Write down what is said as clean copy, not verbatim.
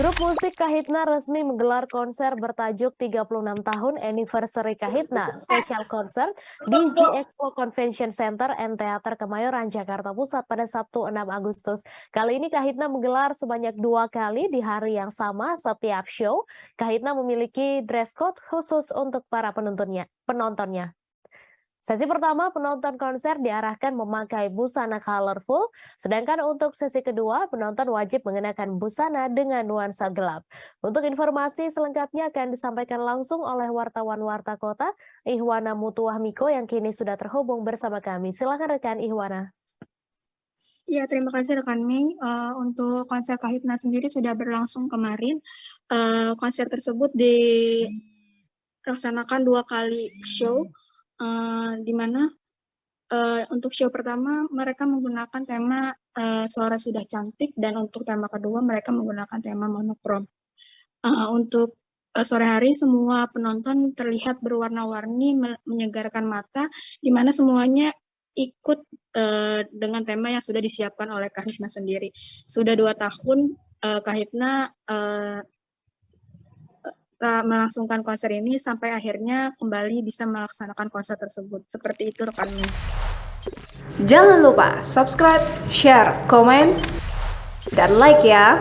Grup musik Kahitna resmi menggelar konser bertajuk 36 tahun Anniversary Kahitna Special Concert di G-Expo Convention Center and Theater Kemayoran, Jakarta Pusat pada Sabtu 6 Agustus. Kali ini Kahitna menggelar sebanyak 2 kali di hari yang sama setiap show. Kahitna memiliki dress code khusus untuk para penontonnya. Sesi pertama, penonton konser diarahkan memakai busana colorful, sedangkan untuk sesi kedua, penonton wajib mengenakan busana dengan nuansa gelap. Untuk informasi selengkapnya akan disampaikan langsung oleh wartawan Warta Kota, Ihwana Mutuah Miko yang kini sudah terhubung bersama kami. Silakan rekan Ihwana. Ya, terima kasih rekan Mei. Untuk konser Kahitna sendiri sudah berlangsung kemarin. Konser tersebut dilaksanakan 2 kali show. Di mana untuk show pertama mereka menggunakan tema Suara Sudah Cantik, dan untuk tema kedua mereka menggunakan tema monokrom. Untuk sore hari semua penonton terlihat berwarna-warni, menyegarkan mata, di mana semuanya ikut dengan tema yang sudah disiapkan oleh Kahitna sendiri. Sudah 2 tahun Kahitna melangsungkan konser ini sampai akhirnya kembali bisa melaksanakan konser tersebut. Seperti itu rekan. Jangan lupa subscribe, share, komen, dan like ya.